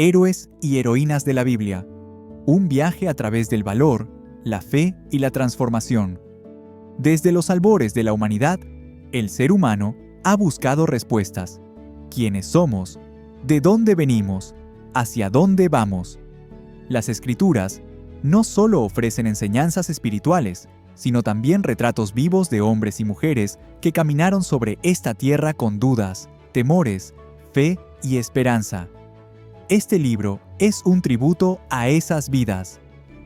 Héroes y heroínas de la Biblia. Un viaje a través del valor, la fe y la transformación. Desde los albores de la humanidad, el ser humano ha buscado respuestas. ¿Quiénes somos? ¿De dónde venimos? ¿Hacia dónde vamos? Las Escrituras no solo ofrecen enseñanzas espirituales, sino también retratos vivos de hombres y mujeres que caminaron sobre esta tierra con dudas, temores, fe y esperanza. Este libro es un tributo a esas vidas,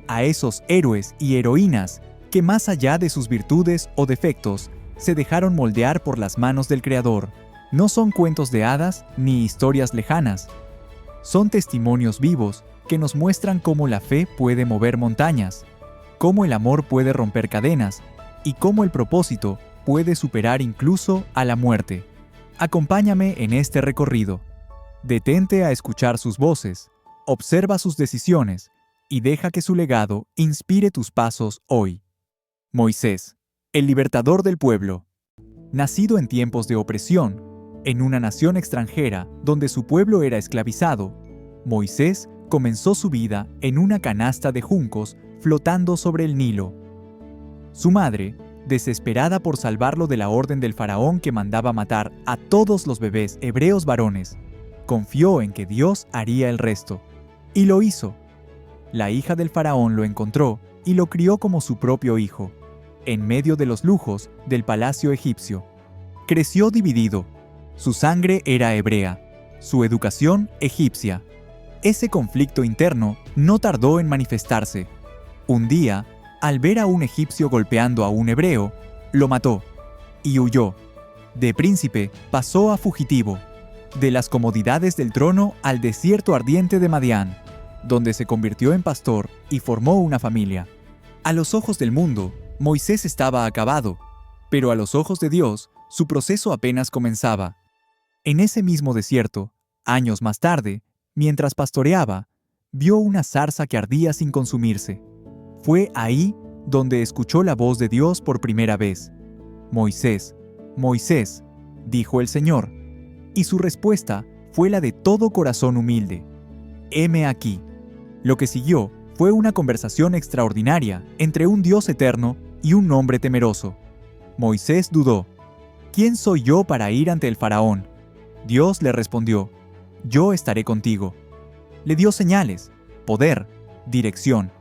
a esos héroes y heroínas que más allá de sus virtudes o defectos, se dejaron moldear por las manos del Creador. No son cuentos de hadas ni historias lejanas. Son testimonios vivos que nos muestran cómo la fe puede mover montañas, cómo el amor puede romper cadenas y cómo el propósito puede superar incluso a la muerte. Acompáñame en este recorrido. Detente a escuchar sus voces, observa sus decisiones y deja que su legado inspire tus pasos hoy. Moisés, el libertador del pueblo. Nacido en tiempos de opresión, en una nación extranjera donde su pueblo era esclavizado, Moisés comenzó su vida en una canasta de juncos flotando sobre el Nilo. Su madre, desesperada por salvarlo de la orden del faraón que mandaba matar a todos los bebés hebreos varones, confió en que Dios haría el resto. Y lo hizo. La hija del faraón lo encontró y lo crió como su propio hijo, en medio de los lujos del palacio egipcio. Creció dividido. Su sangre era hebrea, su educación egipcia. Ese conflicto interno no tardó en manifestarse. Un día, al ver a un egipcio golpeando a un hebreo, lo mató y huyó. De príncipe pasó a fugitivo, de las comodidades del trono al desierto ardiente de Madián, donde se convirtió en pastor y formó una familia. A los ojos del mundo, Moisés estaba acabado, pero a los ojos de Dios, su proceso apenas comenzaba. En ese mismo desierto, años más tarde, mientras pastoreaba, vio una zarza que ardía sin consumirse. Fue ahí donde escuchó la voz de Dios por primera vez. «Moisés, Moisés», dijo el Señor, y su respuesta fue la de todo corazón humilde. «Heme aquí». Lo que siguió fue una conversación extraordinaria entre un Dios eterno y un hombre temeroso. Moisés dudó. «¿Quién soy yo para ir ante el faraón?». Dios le respondió: «Yo estaré contigo». Le dio señales, poder, dirección,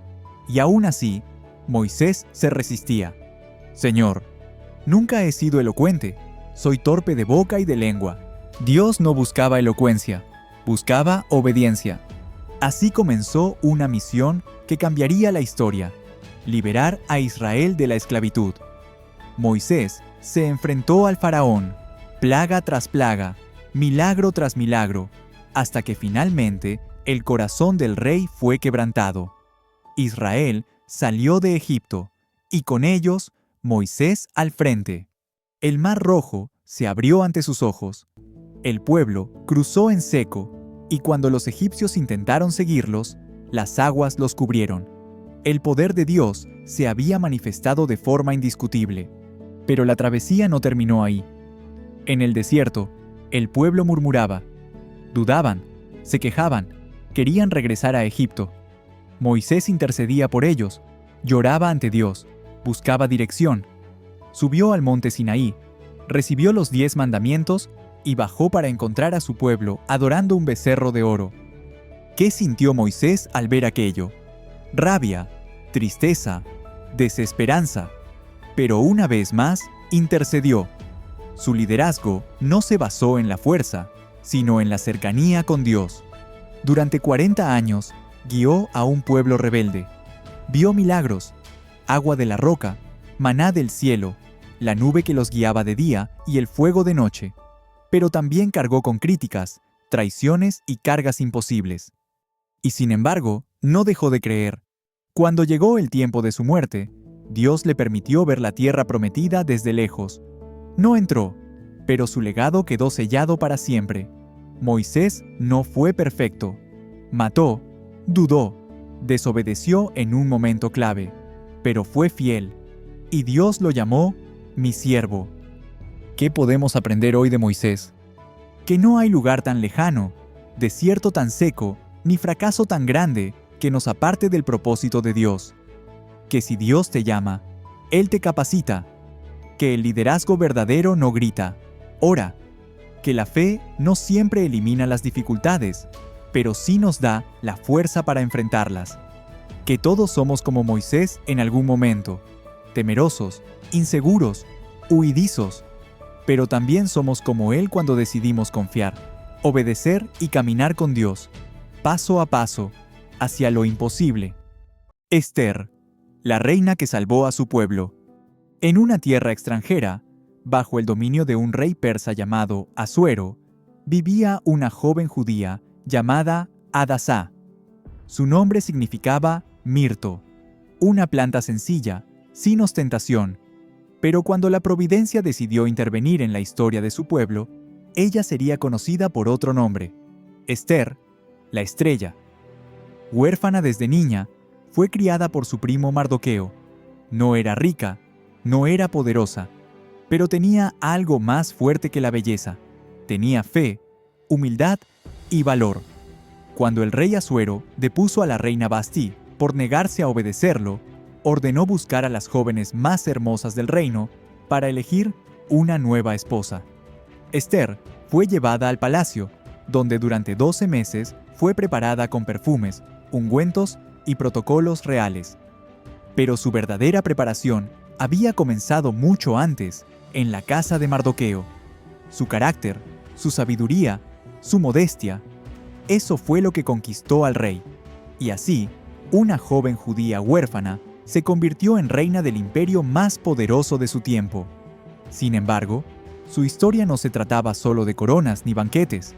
y aún así, Moisés se resistía. «Señor, nunca he sido elocuente, soy torpe de boca y de lengua». Dios no buscaba elocuencia, buscaba obediencia. Así comenzó una misión que cambiaría la historia: liberar a Israel de la esclavitud. Moisés se enfrentó al faraón, plaga tras plaga, milagro tras milagro, hasta que finalmente el corazón del rey fue quebrantado. Israel salió de Egipto, y con ellos Moisés al frente. El Mar Rojo se abrió ante sus ojos. El pueblo cruzó en seco, y cuando los egipcios intentaron seguirlos, las aguas los cubrieron. El poder de Dios se había manifestado de forma indiscutible. Pero la travesía no terminó ahí. En el desierto, el pueblo murmuraba. Dudaban, se quejaban, querían regresar a Egipto. Moisés intercedía por ellos, lloraba ante Dios, buscaba dirección. Subió al monte Sinaí, recibió los 10 mandamientos y bajó para encontrar a su pueblo adorando un becerro de oro. ¿Qué sintió Moisés al ver aquello? Rabia, tristeza, desesperanza. Pero una vez más, intercedió. Su liderazgo no se basó en la fuerza, sino en la cercanía con Dios. Durante 40 años, guió a un pueblo rebelde. Vio milagros, agua de la roca, maná del cielo, la nube que los guiaba de día y el fuego de noche. Pero también cargó con críticas, traiciones y cargas imposibles. Y sin embargo, no dejó de creer. Cuando llegó el tiempo de su muerte, Dios le permitió ver la tierra prometida desde lejos. No entró, pero su legado quedó sellado para siempre. Moisés no fue perfecto. Mató, dudó, desobedeció en un momento clave, pero fue fiel, y Dios lo llamó mi siervo. ¿Qué podemos aprender hoy de Moisés? Que no hay lugar tan lejano, desierto tan seco ni fracaso tan grande que nos aparte del propósito de Dios. Que si Dios te llama, Él te capacita. Que el liderazgo verdadero no grita, ora. Que la fe no siempre elimina las dificultades, pero sí nos da la fuerza para enfrentarlas. Que todos somos como Moisés en algún momento, temerosos, inseguros, huidizos, pero también somos como Él cuando decidimos confiar, obedecer y caminar con Dios, paso a paso, hacia lo imposible. Ester, la reina que salvó a su pueblo. En una tierra extranjera, bajo el dominio de un rey persa llamado Asuero, vivía una joven judía llamada Hadasá. Su nombre significaba mirto, una planta sencilla, sin ostentación, pero cuando la providencia decidió intervenir en la historia de su pueblo, ella sería conocida por otro nombre, Ester, la estrella. Huérfana desde niña, fue criada por su primo Mardoqueo. No era rica, no era poderosa, pero tenía algo más fuerte que la belleza. Tenía fe, humildad y valor. Cuando el rey Asuero depuso a la reina Vastí por negarse a obedecerlo, ordenó buscar a las jóvenes más hermosas del reino para elegir una nueva esposa. Ester fue llevada al palacio, donde durante 12 meses fue preparada con perfumes, ungüentos y protocolos reales. Pero su verdadera preparación había comenzado mucho antes, en la casa de Mardoqueo. Su carácter, su sabiduría, su modestia, eso fue lo que conquistó al rey. Y así, una joven judía huérfana se convirtió en reina del imperio más poderoso de su tiempo. Sin embargo, su historia no se trataba solo de coronas ni banquetes.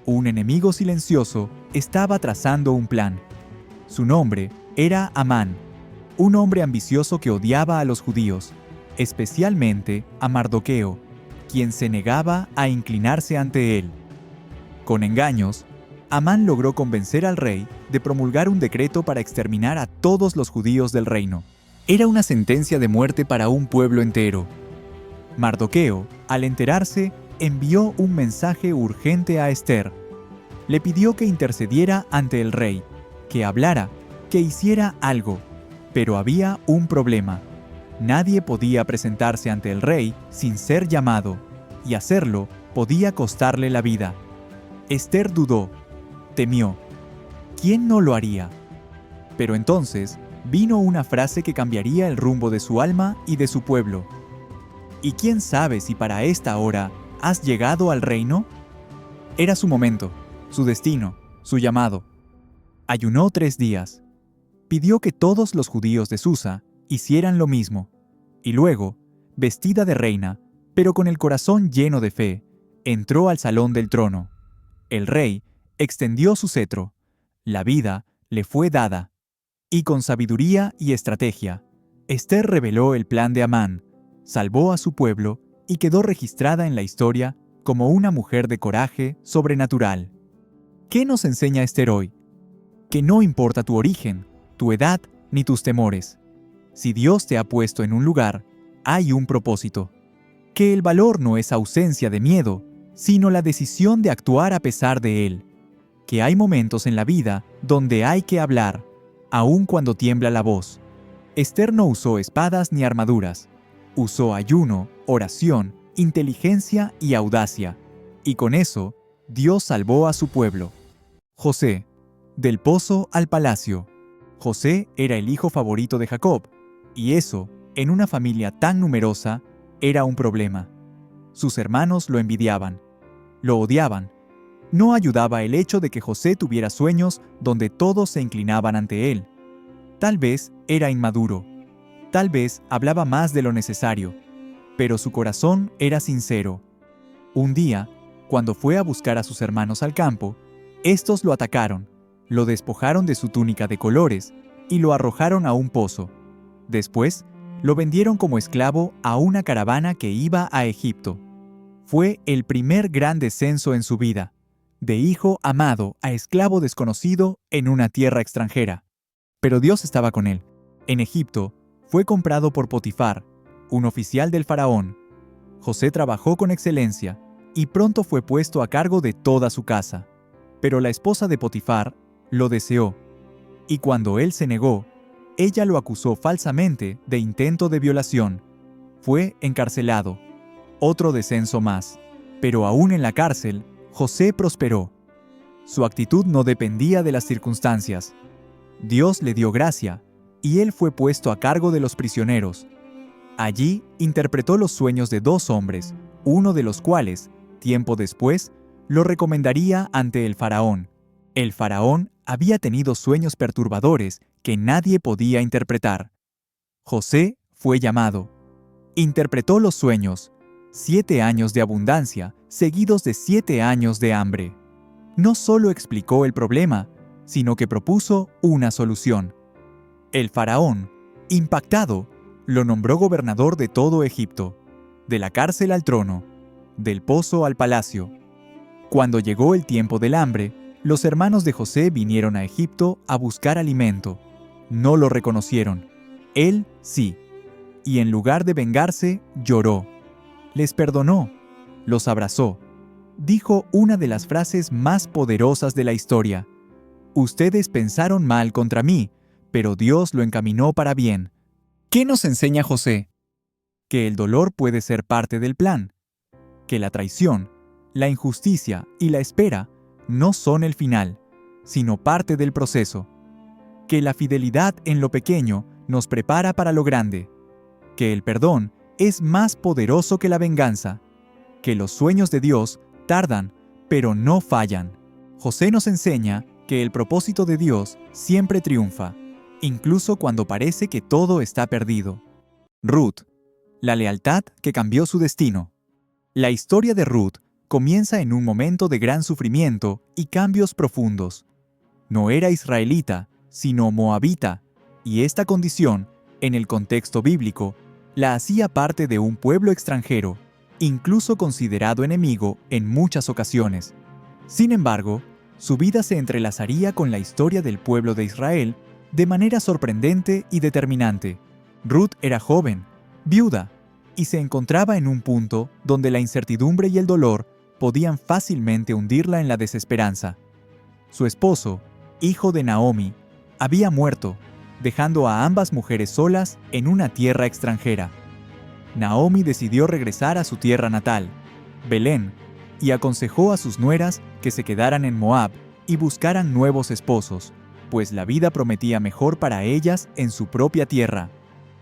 Un enemigo silencioso estaba trazando un plan. Su nombre era Amán, un hombre ambicioso que odiaba a los judíos, especialmente a Mardoqueo, quien se negaba a inclinarse ante él. Con engaños, Amán logró convencer al rey de promulgar un decreto para exterminar a todos los judíos del reino. Era una sentencia de muerte para un pueblo entero. Mardoqueo, al enterarse, envió un mensaje urgente a Ester. Le pidió que intercediera ante el rey, que hablara, que hiciera algo. Pero había un problema. Nadie podía presentarse ante el rey sin ser llamado, y hacerlo podía costarle la vida. Ester dudó, temió. ¿Quién no lo haría? Pero entonces vino una frase que cambiaría el rumbo de su alma y de su pueblo. ¿Y quién sabe si para esta hora has llegado al reino? Era su momento, su destino, su llamado. Ayunó 3 días. Pidió que todos los judíos de Susa hicieran lo mismo. Y luego, vestida de reina, pero con el corazón lleno de fe, entró al salón del trono. El rey extendió su cetro. La vida le fue dada. Y con sabiduría y estrategia, Ester reveló el plan de Amán, salvó a su pueblo y quedó registrada en la historia como una mujer de coraje sobrenatural. ¿Qué nos enseña Ester hoy? Que no importa tu origen, tu edad ni tus temores. Si Dios te ha puesto en un lugar, hay un propósito. Que el valor no es ausencia de miedo, sino la decisión de actuar a pesar de él. Que hay momentos en la vida donde hay que hablar, aun cuando tiembla la voz. Ester no usó espadas ni armaduras. Usó ayuno, oración, inteligencia y audacia. Y con eso, Dios salvó a su pueblo. José, del pozo al palacio. José era el hijo favorito de Jacob, y eso, en una familia tan numerosa, era un problema. Sus hermanos lo envidiaban, lo odiaban. No ayudaba el hecho de que José tuviera sueños donde todos se inclinaban ante él. Tal vez era inmaduro, tal vez hablaba más de lo necesario, pero su corazón era sincero. Un día, cuando fue a buscar a sus hermanos al campo, estos lo atacaron, lo despojaron de su túnica de colores y lo arrojaron a un pozo. Después, lo vendieron como esclavo a una caravana que iba a Egipto. Fue el primer gran descenso en su vida, de hijo amado a esclavo desconocido en una tierra extranjera. Pero Dios estaba con él. En Egipto, fue comprado por Potifar, un oficial del faraón. José trabajó con excelencia y pronto fue puesto a cargo de toda su casa. Pero la esposa de Potifar, lo deseó, y cuando él se negó, ella lo acusó falsamente de intento de violación. Fue encarcelado. Otro descenso más. Pero aún en la cárcel, José prosperó. Su actitud no dependía de las circunstancias. Dios le dio gracia, y él fue puesto a cargo de los prisioneros. Allí interpretó los sueños de 2 hombres, uno de los cuales, tiempo después, lo recomendaría ante el faraón. El faraón había tenido sueños perturbadores que nadie podía interpretar. José fue llamado. Interpretó los sueños, 7 años de abundancia seguidos de 7 años de hambre. No solo explicó el problema, sino que propuso una solución. El faraón, impactado, lo nombró gobernador de todo Egipto, de la cárcel al trono, del pozo al palacio. Cuando llegó el tiempo del hambre, los hermanos de José vinieron a Egipto a buscar alimento. No lo reconocieron. Él sí. Y en lugar de vengarse, lloró. Les perdonó. Los abrazó. Dijo una de las frases más poderosas de la historia. Ustedes pensaron mal contra mí, pero Dios lo encaminó para bien. ¿Qué nos enseña José? Que el dolor puede ser parte del plan. Que la traición, la injusticia y la espera no son el final, sino parte del proceso. Que la fidelidad en lo pequeño nos prepara para lo grande. Que el perdón es más poderoso que la venganza. Que los sueños de Dios tardan, pero no fallan. José nos enseña que el propósito de Dios siempre triunfa, incluso cuando parece que todo está perdido. Ruth, la lealtad que cambió su destino. La historia de Ruth comienza en un momento de gran sufrimiento y cambios profundos. No era israelita, sino moabita, y esta condición, en el contexto bíblico, la hacía parte de un pueblo extranjero, incluso considerado enemigo en muchas ocasiones. Sin embargo, su vida se entrelazaría con la historia del pueblo de Israel de manera sorprendente y determinante. Ruth era joven, viuda, y se encontraba en un punto donde la incertidumbre y el dolor podían fácilmente hundirla en la desesperanza. Su esposo, hijo de Naomi, había muerto, dejando a ambas mujeres solas en una tierra extranjera. Naomi decidió regresar a su tierra natal, Belén, y aconsejó a sus nueras que se quedaran en Moab y buscaran nuevos esposos, pues la vida prometía mejor para ellas en su propia tierra.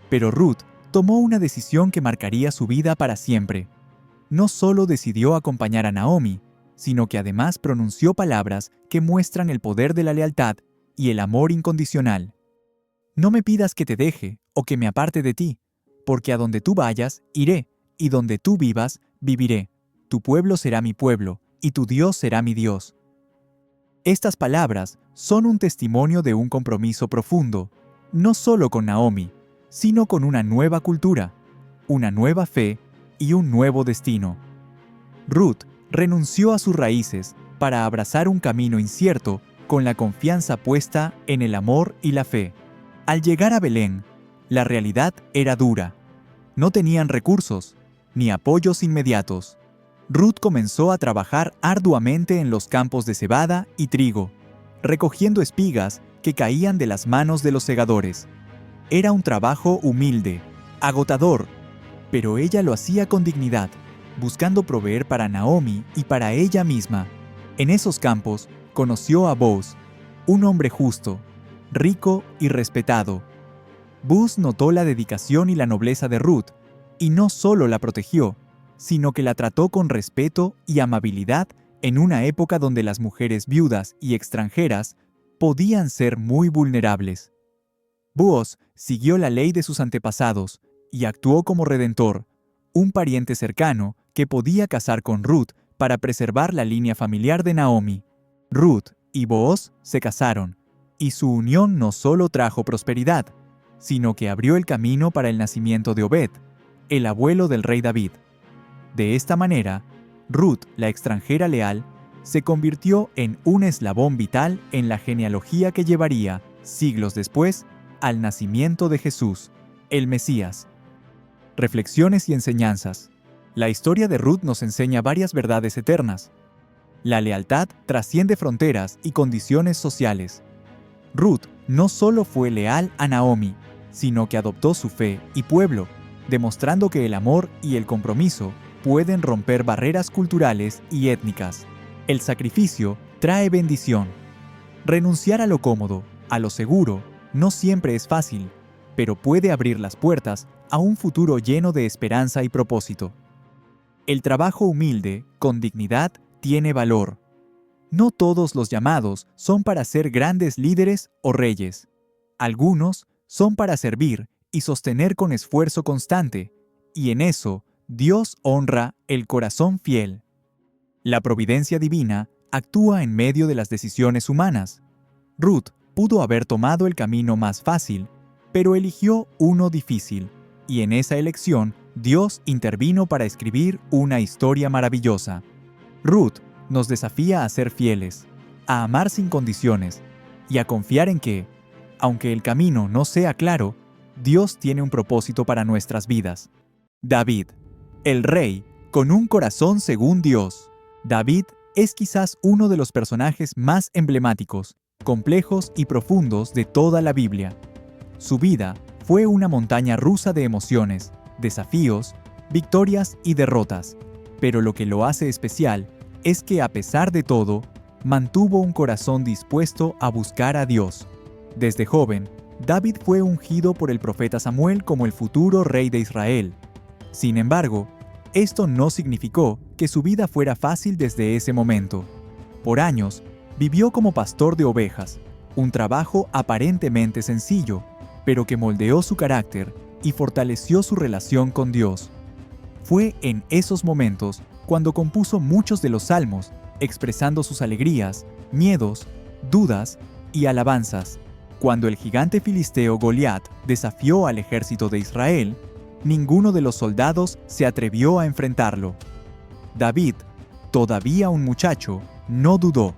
Pero Ruth tomó una decisión que marcaría su vida para siempre. No solo decidió acompañar a Naomi, sino que además pronunció palabras que muestran el poder de la lealtad y el amor incondicional. No me pidas que te deje o que me aparte de ti, porque a donde tú vayas, iré, y donde tú vivas, viviré. Tu pueblo será mi pueblo, y tu Dios será mi Dios. Estas palabras son un testimonio de un compromiso profundo, no solo con Naomi, sino con una nueva cultura, una nueva fe y un nuevo destino. Ruth renunció a sus raíces para abrazar un camino incierto con la confianza puesta en el amor y la fe. Al llegar a Belén, la realidad era dura. No tenían recursos, ni apoyos inmediatos. Ruth comenzó a trabajar arduamente en los campos de cebada y trigo, recogiendo espigas que caían de las manos de los segadores. Era un trabajo humilde, agotador, pero ella lo hacía con dignidad, buscando proveer para Naomi y para ella misma. En esos campos conoció a Boaz, un hombre justo, rico y respetado. Boaz notó la dedicación y la nobleza de Ruth, y no solo la protegió, sino que la trató con respeto y amabilidad en una época donde las mujeres viudas y extranjeras podían ser muy vulnerables. Boaz siguió la ley de sus antepasados y actuó como redentor, un pariente cercano que podía casar con Ruth para preservar la línea familiar de Naomi. Ruth y Boaz se casaron, y su unión no solo trajo prosperidad, sino que abrió el camino para el nacimiento de Obed, el abuelo del rey David. De esta manera, Ruth, la extranjera leal, se convirtió en un eslabón vital en la genealogía que llevaría, siglos después, al nacimiento de Jesús, el Mesías. Reflexiones y enseñanzas. La historia de Ruth nos enseña varias verdades eternas. La lealtad trasciende fronteras y condiciones sociales. Ruth no solo fue leal a Naomi, sino que adoptó su fe y pueblo, demostrando que el amor y el compromiso pueden romper barreras culturales y étnicas. El sacrificio trae bendición. Renunciar a lo cómodo, a lo seguro, no siempre es fácil, pero puede abrir las puertas a un futuro lleno de esperanza y propósito. El trabajo humilde, con dignidad, tiene valor. No todos los llamados son para ser grandes líderes o reyes. Algunos son para servir y sostener con esfuerzo constante, y en eso Dios honra el corazón fiel. La providencia divina actúa en medio de las decisiones humanas. Ruth pudo haber tomado el camino más fácil, pero eligió uno difícil, y en esa elección Dios intervino para escribir una historia maravillosa. Ruth nos desafía a ser fieles, a amar sin condiciones y a confiar en que, aunque el camino no sea claro, Dios tiene un propósito para nuestras vidas. David, el rey con un corazón según Dios. David es quizás uno de los personajes más emblemáticos, complejos y profundos de toda la Biblia. Su vida fue una montaña rusa de emociones, desafíos, victorias y derrotas, pero lo que lo hace especial es que a pesar de todo, mantuvo un corazón dispuesto a buscar a Dios. Desde joven, David fue ungido por el profeta Samuel como el futuro rey de Israel. Sin embargo, esto no significó que su vida fuera fácil desde ese momento. Por años, vivió como pastor de ovejas, un trabajo aparentemente sencillo, pero que moldeó su carácter y fortaleció su relación con Dios. Fue en esos momentos cuando compuso muchos de los salmos, expresando sus alegrías, miedos, dudas y alabanzas. Cuando el gigante filisteo Goliat desafió al ejército de Israel, ninguno de los soldados se atrevió a enfrentarlo. David, todavía un muchacho, no dudó.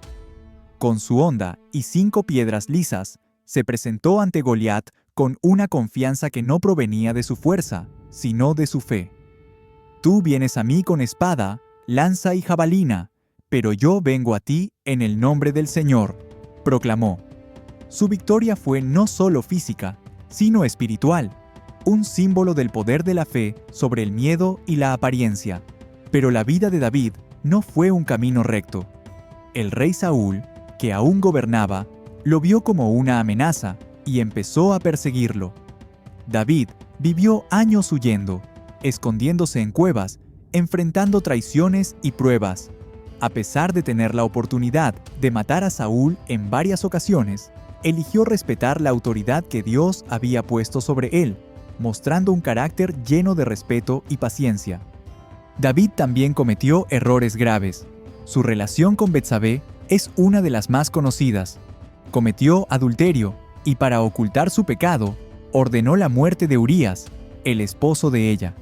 Con su honda y 5 piedras lisas, se presentó ante Goliat con una confianza que no provenía de su fuerza, sino de su fe. Tú vienes a mí con espada, lanza y jabalina, pero yo vengo a ti en el nombre del Señor, proclamó. Su victoria fue no solo física, sino espiritual, un símbolo del poder de la fe sobre el miedo y la apariencia. Pero la vida de David no fue un camino recto. El rey Saúl, que aún gobernaba, lo vio como una amenaza y empezó a perseguirlo. David vivió años huyendo, escondiéndose en cuevas, enfrentando traiciones y pruebas. A pesar de tener la oportunidad de matar a Saúl en varias ocasiones, eligió respetar la autoridad que Dios había puesto sobre él, mostrando un carácter lleno de respeto y paciencia. David también cometió errores graves. Su relación con Betsabé es una de las más conocidas. Cometió adulterio y para ocultar su pecado, ordenó la muerte de Urías, el esposo de ella.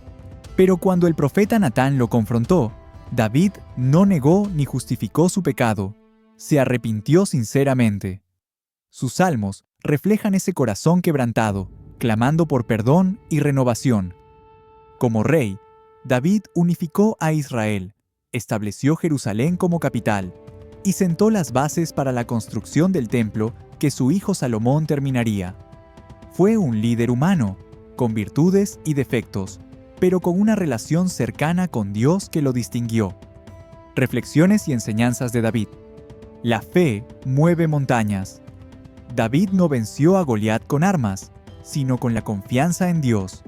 Pero cuando el profeta Natán lo confrontó, David no negó ni justificó su pecado. Se arrepintió sinceramente. Sus salmos reflejan ese corazón quebrantado, clamando por perdón y renovación. Como rey, David unificó a Israel, estableció Jerusalén como capital y sentó las bases para la construcción del templo que su hijo Salomón terminaría. Fue un líder humano, con virtudes y defectos, pero con una relación cercana con Dios que lo distinguió. Reflexiones y enseñanzas de David. La fe mueve montañas. David no venció a Goliat con armas, sino con la confianza en Dios.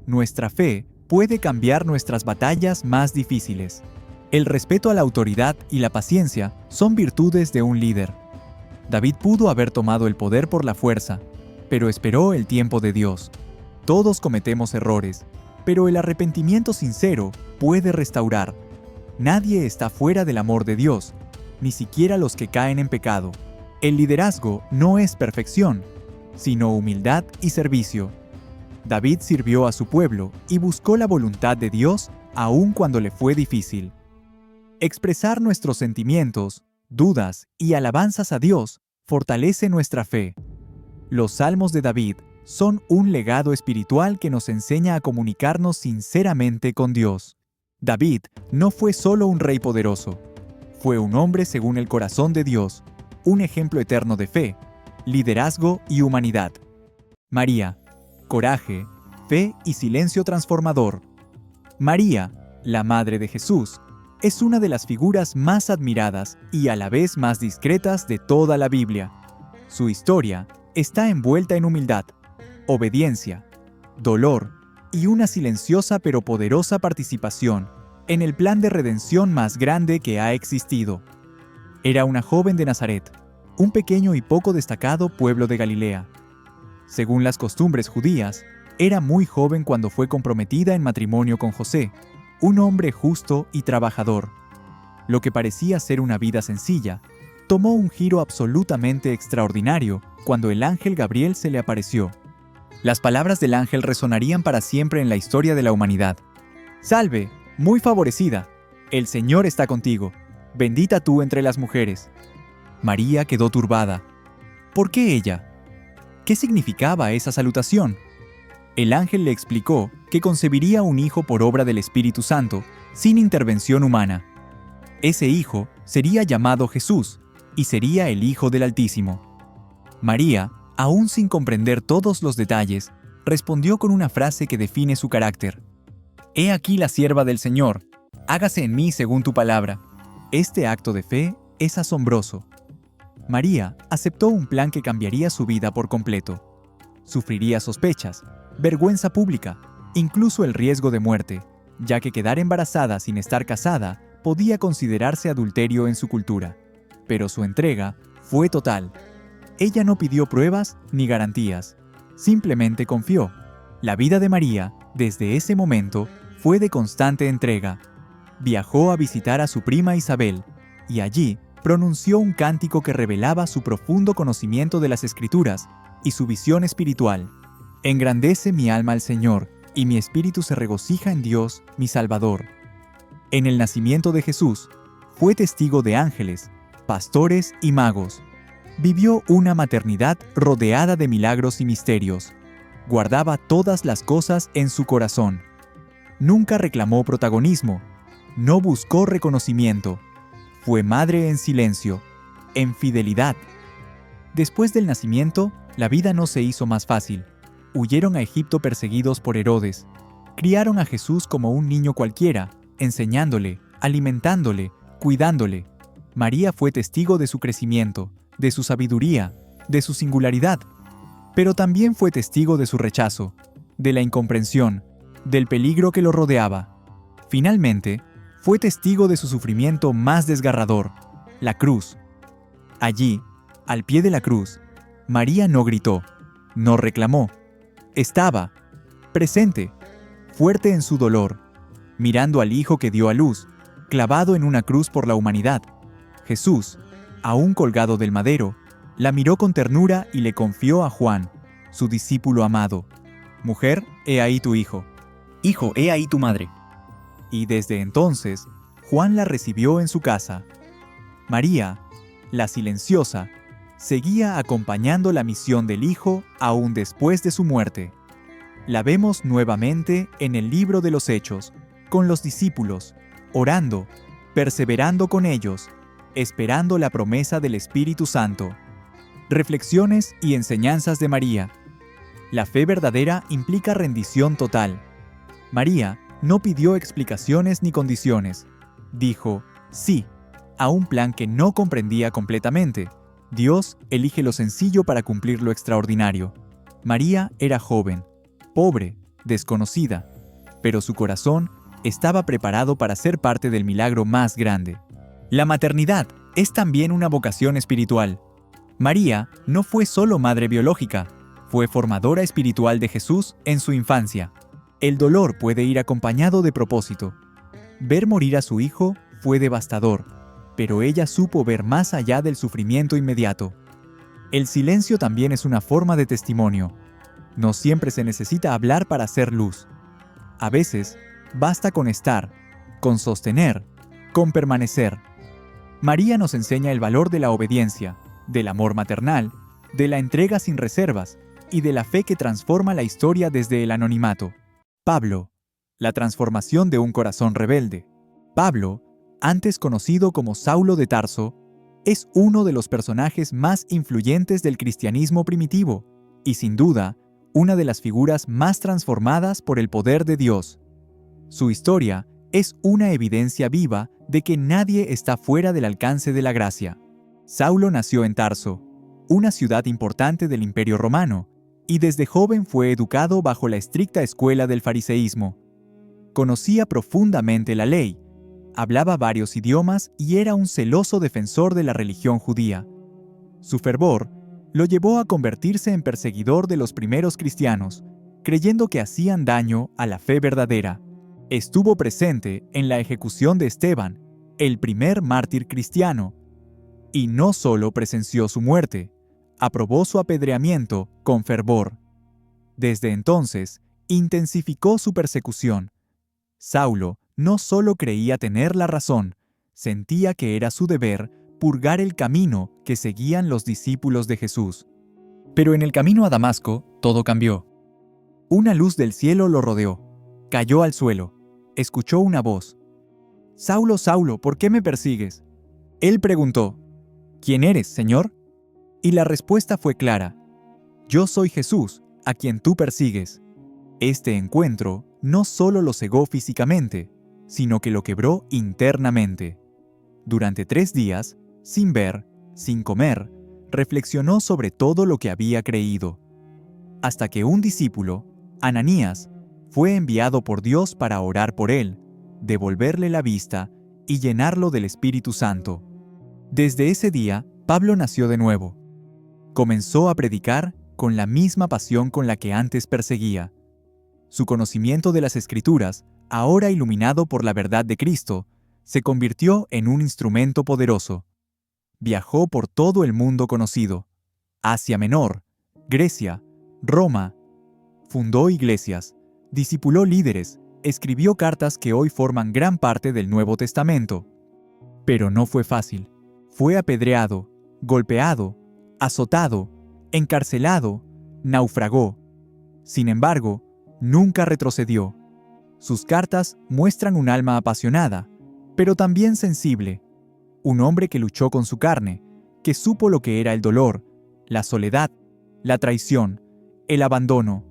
Nuestra fe puede cambiar nuestras batallas más difíciles. El respeto a la autoridad y la paciencia son virtudes de un líder. David pudo haber tomado el poder por la fuerza, pero esperó el tiempo de Dios. Todos cometemos errores, pero el arrepentimiento sincero puede restaurar. Nadie está fuera del amor de Dios, ni siquiera los que caen en pecado. El liderazgo no es perfección, sino humildad y servicio. David sirvió a su pueblo y buscó la voluntad de Dios aun cuando le fue difícil. Expresar nuestros sentimientos, dudas y alabanzas a Dios fortalece nuestra fe. Los salmos de David son un legado espiritual que nos enseña a comunicarnos sinceramente con Dios. David no fue solo un rey poderoso, Fue un hombre según el corazón de Dios, un ejemplo eterno de fe, liderazgo y humanidad. María, coraje, fe y silencio transformador. María, la Madre de Jesús, es una de las figuras más admiradas y a la vez más discretas de toda la Biblia. Su historia está envuelta en humildad, obediencia, dolor y una silenciosa pero poderosa participación en el plan de redención más grande que ha existido. Era una joven de Nazaret, un pequeño y poco destacado pueblo de Galilea. Según las costumbres judías, era muy joven cuando fue comprometida en matrimonio con José, un hombre justo y trabajador. Lo que parecía ser una vida sencilla, tomó un giro absolutamente extraordinario cuando el ángel Gabriel se le apareció. Las palabras del ángel resonarían para siempre en la historia de la humanidad. «Salve, muy favorecida, el Señor está contigo, bendita tú entre las mujeres». María quedó turbada. ¿Por qué ella? ¿Qué significaba esa salutación? El ángel le explicó que concebiría un hijo por obra del Espíritu Santo, sin intervención humana. Ese hijo sería llamado Jesús, y sería el Hijo del Altísimo. María, aún sin comprender todos los detalles, respondió con una frase que define su carácter. «He aquí la sierva del Señor, hágase en mí según tu palabra». Este acto de fe es asombroso. María aceptó un plan que cambiaría su vida por completo. Sufriría sospechas, vergüenza pública, incluso el riesgo de muerte, ya que quedar embarazada sin estar casada podía considerarse adulterio en su cultura. Pero su entrega fue total. Ella no pidió pruebas ni garantías, simplemente confió. La vida de María, desde ese momento, fue de constante entrega. Viajó a visitar a su prima Isabel, y allí pronunció un cántico que revelaba su profundo conocimiento de las Escrituras y su visión espiritual. «Engrandece mi alma al Señor, y mi espíritu se regocija en Dios, mi Salvador». En el nacimiento de Jesús, fue testigo de ángeles, pastores y magos. Vivió una maternidad rodeada de milagros y misterios. Guardaba todas las cosas en su corazón. Nunca reclamó protagonismo. No buscó reconocimiento. Fue madre en silencio, en fidelidad. Después del nacimiento, la vida no se hizo más fácil. Huyeron a Egipto perseguidos por Herodes. Criaron a Jesús como un niño cualquiera, enseñándole, alimentándole, cuidándole. María fue testigo de su crecimiento, de su sabiduría, de su singularidad. Pero también fue testigo de su rechazo, de la incomprensión, del peligro que lo rodeaba. Finalmente, fue testigo de su sufrimiento más desgarrador, la cruz. Allí, al pie de la cruz, María no gritó, no reclamó. Estaba presente, fuerte en su dolor, mirando al Hijo que dio a luz, clavado en una cruz por la humanidad. Jesús, aún colgado del madero, la miró con ternura y le confió a Juan, su discípulo amado. «Mujer, he ahí tu hijo. Hijo, he ahí tu madre». Y desde entonces, Juan la recibió en su casa. María, la silenciosa, seguía acompañando la misión del Hijo aún después de su muerte. La vemos nuevamente en el libro de los Hechos, con los discípulos, orando, perseverando con ellos, esperando la promesa del Espíritu Santo. Reflexiones y enseñanzas de María. La fe verdadera implica rendición total. María no pidió explicaciones ni condiciones. Dijo sí a un plan que no comprendía completamente. Dios elige lo sencillo para cumplir lo extraordinario. María era joven, pobre, desconocida, pero su corazón estaba preparado para ser parte del milagro más grande. La maternidad es también una vocación espiritual. María no fue solo madre biológica, fue formadora espiritual de Jesús en su infancia. El dolor puede ir acompañado de propósito. Ver morir a su hijo fue devastador, pero ella supo ver más allá del sufrimiento inmediato. El silencio también es una forma de testimonio. No siempre se necesita hablar para hacer luz. A veces, basta con estar, con sostener, con permanecer. María nos enseña el valor de la obediencia, del amor maternal, de la entrega sin reservas y de la fe que transforma la historia desde el anonimato. Pablo, la transformación de un corazón rebelde. Pablo antes conocido como Saulo de Tarso, es uno de los personajes más influyentes del cristianismo primitivo y, sin duda, una de las figuras más transformadas por el poder de Dios. Su historia es una evidencia viva de que nadie está fuera del alcance de la gracia. Saulo nació en Tarso, una ciudad importante del Imperio Romano, y desde joven fue educado bajo la estricta escuela del fariseísmo. Conocía profundamente la ley, hablaba varios idiomas y era un celoso defensor de la religión judía. Su fervor lo llevó a convertirse en perseguidor de los primeros cristianos, creyendo que hacían daño a la fe verdadera. Estuvo presente en la ejecución de Esteban, el primer mártir cristiano, y no solo presenció su muerte, aprobó su apedreamiento con fervor. Desde entonces, intensificó su persecución. Saulo no solo creía tener la razón, sentía que era su deber purgar el camino que seguían los discípulos de Jesús. Pero en el camino a Damasco, todo cambió. Una luz del cielo lo rodeó, cayó al suelo, escuchó una voz. «Saulo, Saulo, ¿por qué me persigues?» Él preguntó, «¿Quién eres, Señor?» Y la respuesta fue clara, «Yo soy Jesús, a quien tú persigues». Este encuentro no solo lo cegó físicamente, sino que lo quebró internamente. Durante 3 días, sin ver, sin comer, reflexionó sobre todo lo que había creído, hasta que un discípulo, Ananías, fue enviado por Dios para orar por él, devolverle la vista y llenarlo del Espíritu Santo. Desde ese día, Pablo nació de nuevo. Comenzó a predicar con la misma pasión con la que antes perseguía. Su conocimiento de las Escrituras, ahora iluminado por la verdad de Cristo, se convirtió en un instrumento poderoso. Viajó por todo el mundo conocido, Asia Menor, Grecia, Roma. Fundó iglesias, discipuló líderes, escribió cartas que hoy forman gran parte del Nuevo Testamento. Pero no fue fácil. Fue apedreado, golpeado, azotado, encarcelado, naufragó. Sin embargo, nunca retrocedió. Sus cartas muestran un alma apasionada, pero también sensible. Un hombre que luchó con su carne, que supo lo que era el dolor, la soledad, la traición, el abandono.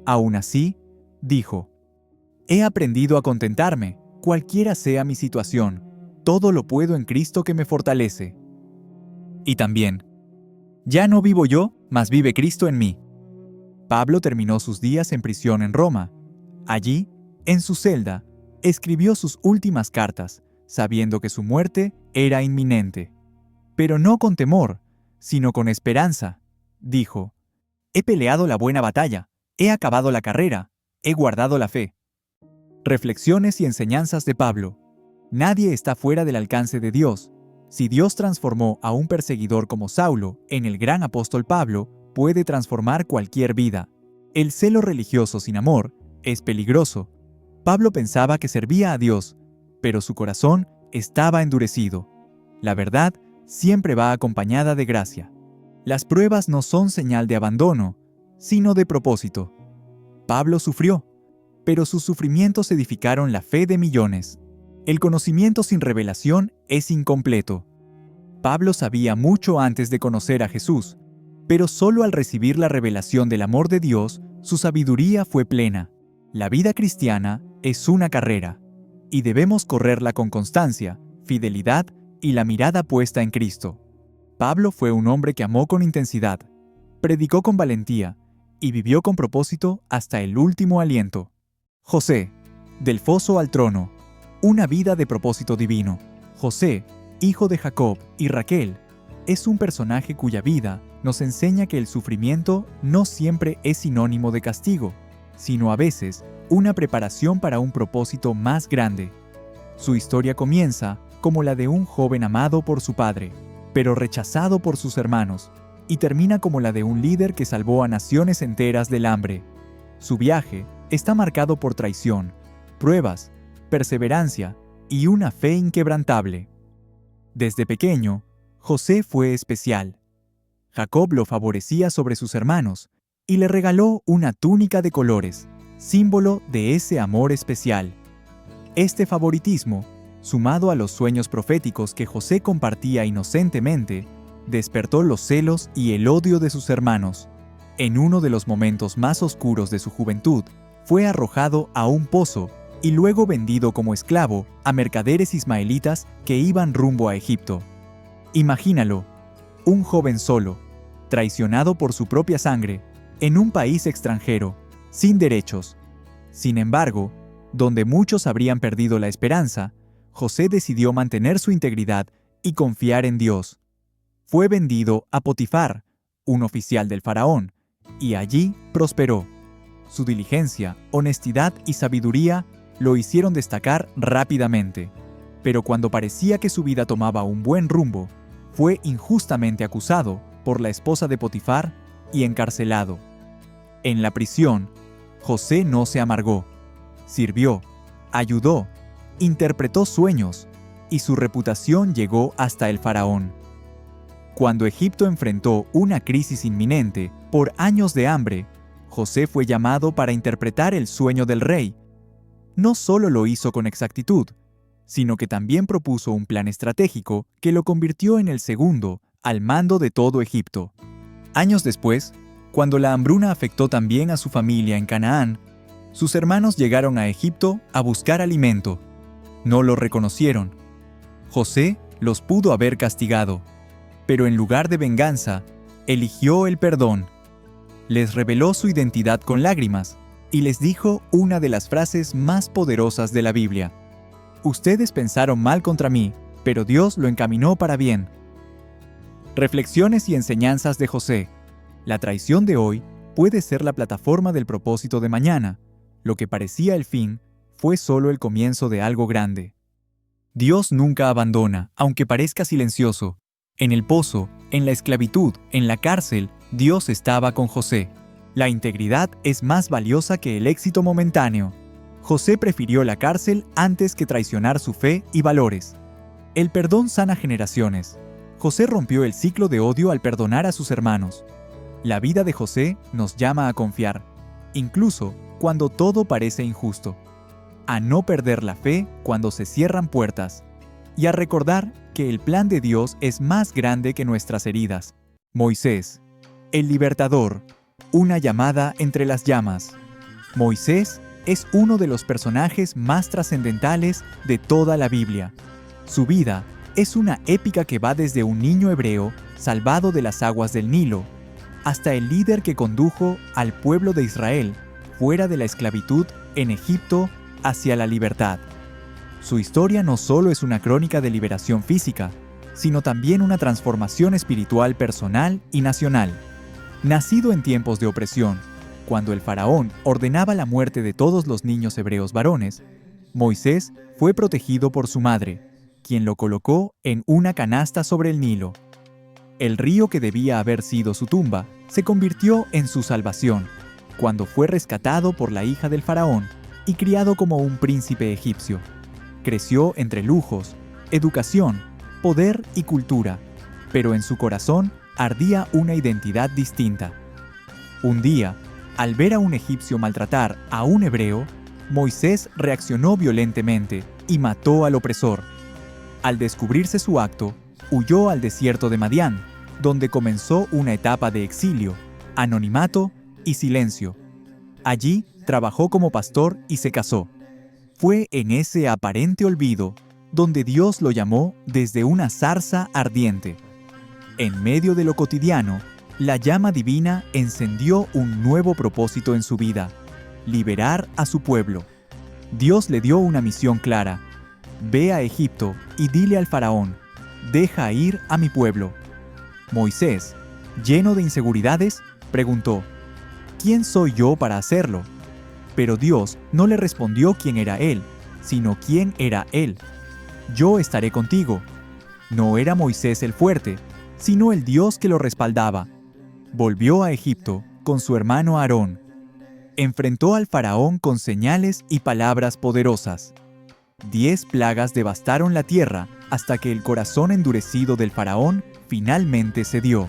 Aún así, dijo, «He aprendido a contentarme, cualquiera sea mi situación. Todo lo puedo en Cristo que me fortalece». Y también, «Ya no vivo yo, mas vive Cristo en mí». Pablo terminó sus días en prisión en Roma. Allí, en su celda, escribió sus últimas cartas, sabiendo que su muerte era inminente. Pero no con temor, sino con esperanza. Dijo, «He peleado la buena batalla, he acabado la carrera, he guardado la fe». Reflexiones y enseñanzas de Pablo. Nadie está fuera del alcance de Dios. Si Dios transformó a un perseguidor como Saulo en el gran apóstol Pablo, puede transformar cualquier vida. El celo religioso sin amor es peligroso. Pablo pensaba que servía a Dios, pero su corazón estaba endurecido. La verdad siempre va acompañada de gracia. Las pruebas no son señal de abandono, sino de propósito. Pablo sufrió, pero sus sufrimientos edificaron la fe de millones. El conocimiento sin revelación es incompleto. Pablo sabía mucho antes de conocer a Jesús, pero solo al recibir la revelación del amor de Dios, su sabiduría fue plena. La vida cristiana es una carrera, y debemos correrla con constancia, fidelidad y la mirada puesta en Cristo. Pablo fue un hombre que amó con intensidad, predicó con valentía y vivió con propósito hasta el último aliento. José, del foso al trono, una vida de propósito divino. José, hijo de Jacob y Raquel, es un personaje cuya vida nos enseña que el sufrimiento no siempre es sinónimo de castigo, sino a veces una preparación para un propósito más grande. Su historia comienza como la de un joven amado por su padre, pero rechazado por sus hermanos, y termina como la de un líder que salvó a naciones enteras del hambre. Su viaje está marcado por traición, pruebas, perseverancia y una fe inquebrantable. Desde pequeño, José fue especial. Jacob lo favorecía sobre sus hermanos y le regaló una túnica de colores, símbolo de ese amor especial. Este favoritismo sumado a los sueños proféticos que José compartía inocentemente, despertó los celos y el odio de sus hermanos. En uno de los momentos más oscuros de su juventud, fue arrojado a un pozo y luego vendido como esclavo a mercaderes ismaelitas que iban rumbo a Egipto. Imagínalo, un joven solo, traicionado por su propia sangre, en un país extranjero, sin derechos. Sin embargo, donde muchos habrían perdido la esperanza, José decidió mantener su integridad y confiar en Dios. Fue vendido a Potifar, un oficial del faraón, y allí prosperó. Su diligencia, honestidad y sabiduría lo hicieron destacar rápidamente. Pero cuando parecía que su vida tomaba un buen rumbo, fue injustamente acusado por la esposa de Potifar y encarcelado. En la prisión, José no se amargó. Sirvió, ayudó, interpretó sueños, y su reputación llegó hasta el faraón. Cuando Egipto enfrentó una crisis inminente por años de hambre, José fue llamado para interpretar el sueño del rey. No solo lo hizo con exactitud, sino que también propuso un plan estratégico que lo convirtió en el segundo al mando de todo Egipto. Años después, cuando la hambruna afectó también a su familia en Canaán, sus hermanos llegaron a Egipto a buscar alimento. No lo reconocieron. José los pudo haber castigado, pero en lugar de venganza, eligió el perdón. Les reveló su identidad con lágrimas y les dijo una de las frases más poderosas de la Biblia: «Ustedes pensaron mal contra mí, pero Dios lo encaminó para bien». Reflexiones y enseñanzas de José. La traición de hoy puede ser la plataforma del propósito de mañana. Lo que parecía el fin fue solo el comienzo de algo grande. Dios nunca abandona, aunque parezca silencioso. En el pozo, en la esclavitud, en la cárcel, Dios estaba con José. La integridad es más valiosa que el éxito momentáneo. José prefirió la cárcel antes que traicionar su fe y valores. El perdón sana generaciones. José rompió el ciclo de odio al perdonar a sus hermanos. La vida de José nos llama a confiar, incluso cuando todo parece injusto, a no perder la fe cuando se cierran puertas, y a recordar que el plan de Dios es más grande que nuestras heridas. Moisés, el libertador, una llamada entre las llamas. Moisés es uno de los personajes más trascendentales de toda la Biblia. Su vida es una épica que va desde un niño hebreo salvado de las aguas del Nilo, hasta el líder que condujo al pueblo de Israel fuera de la esclavitud en Egipto hacia la libertad. Su historia no solo es una crónica de liberación física, sino también una transformación espiritual personal y nacional. Nacido en tiempos de opresión, cuando el faraón ordenaba la muerte de todos los niños hebreos varones, Moisés fue protegido por su madre, quien lo colocó en una canasta sobre el Nilo. El río que debía haber sido su tumba se convirtió en su salvación, cuando fue rescatado por la hija del faraón y criado como un príncipe egipcio. Creció entre lujos, educación, poder y cultura, pero en su corazón ardía una identidad distinta. Un día, al ver a un egipcio maltratar a un hebreo, Moisés reaccionó violentamente y mató al opresor. Al descubrirse su acto, huyó al desierto de Madián, donde comenzó una etapa de exilio, anonimato y silencio. Allí trabajó como pastor y se casó. Fue en ese aparente olvido donde Dios lo llamó desde una zarza ardiente. En medio de lo cotidiano, la llama divina encendió un nuevo propósito en su vida: liberar a su pueblo. Dios le dio una misión clara: ve a Egipto y dile al faraón, deja ir a mi pueblo. Moisés, lleno de inseguridades, preguntó, ¿quién soy yo para hacerlo? Pero Dios no le respondió quién era él, sino quién era él. Yo estaré contigo. No era Moisés el fuerte, sino el Dios que lo respaldaba. Volvió a Egipto con su hermano Aarón. Enfrentó al faraón con señales y palabras poderosas. 10 plagas devastaron la tierra hasta que el corazón endurecido del faraón finalmente cedió.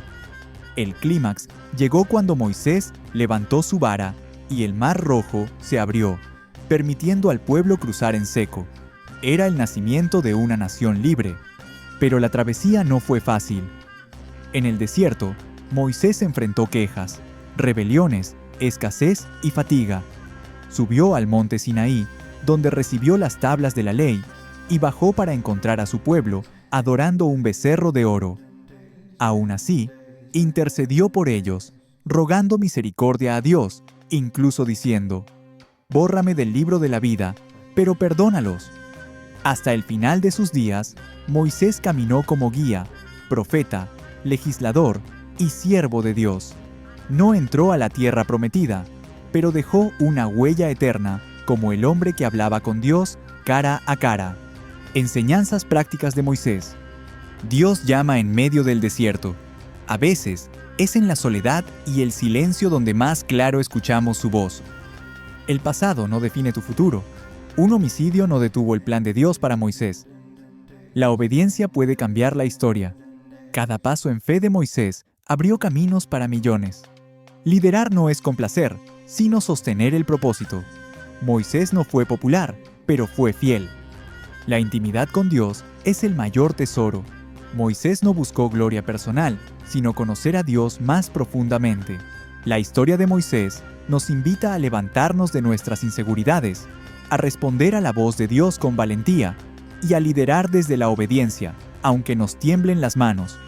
El clímax llegó cuando Moisés levantó su vara y el mar Rojo se abrió, permitiendo al pueblo cruzar en seco. era el nacimiento de una nación libre. Pero la travesía no fue fácil. En el desierto, Moisés enfrentó quejas, rebeliones, escasez y fatiga. Subió al monte Sinaí, donde recibió las tablas de la ley, y bajó para encontrar a su pueblo adorando un becerro de oro. Aún así, intercedió por ellos, rogando misericordia a Dios, incluso diciendo: «Bórrame del libro de la vida, pero perdónalos». Hasta el final de sus días, Moisés caminó como guía, profeta, legislador y siervo de Dios. No entró a la tierra prometida, pero dejó una huella eterna como el hombre que hablaba con Dios cara a cara. Enseñanzas prácticas de Moisés. Dios llama en medio del desierto. A veces, es en la soledad y el silencio donde más claro escuchamos su voz. El pasado no define tu futuro. Un homicidio no detuvo el plan de Dios para Moisés. La obediencia puede cambiar la historia. Cada paso en fe de Moisés abrió caminos para millones. Liderar no es complacer, sino sostener el propósito. Moisés no fue popular, pero fue fiel. La intimidad con Dios es el mayor tesoro. Moisés no buscó gloria personal, sino conocer a Dios más profundamente. La historia de Moisés nos invita a levantarnos de nuestras inseguridades, a responder a la voz de Dios con valentía y a liderar desde la obediencia, aunque nos tiemblen las manos,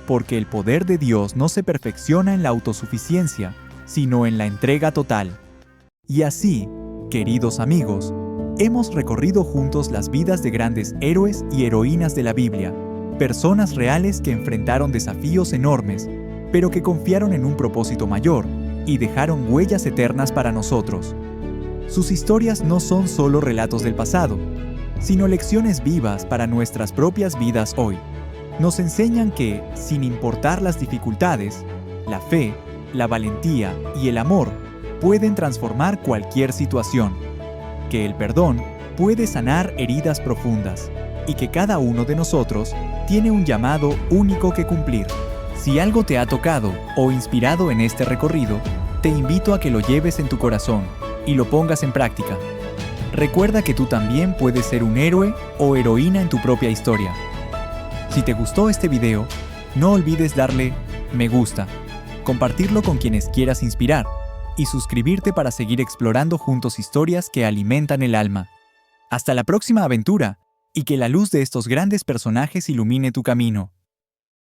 porque el poder de Dios no se perfecciona en la autosuficiencia, sino en la entrega total. Y así, queridos amigos, hemos recorrido juntos las vidas de grandes héroes y heroínas de la Biblia, personas reales que enfrentaron desafíos enormes, pero que confiaron en un propósito mayor y dejaron huellas eternas para nosotros. Sus historias no son solo relatos del pasado, sino lecciones vivas para nuestras propias vidas hoy. Nos enseñan que, sin importar las dificultades, la fe, la valentía y el amor pueden transformar cualquier situación, que el perdón puede sanar heridas profundas y que cada uno de nosotros tiene un llamado único que cumplir. Si algo te ha tocado o inspirado en este recorrido, te invito a que lo lleves en tu corazón y lo pongas en práctica. Recuerda que tú también puedes ser un héroe o heroína en tu propia historia. Si te gustó este video, no olvides darle me gusta, compartirlo con quienes quieras inspirar y suscribirte para seguir explorando juntos historias que alimentan el alma. Hasta la próxima aventura y que la luz de estos grandes personajes ilumine tu camino.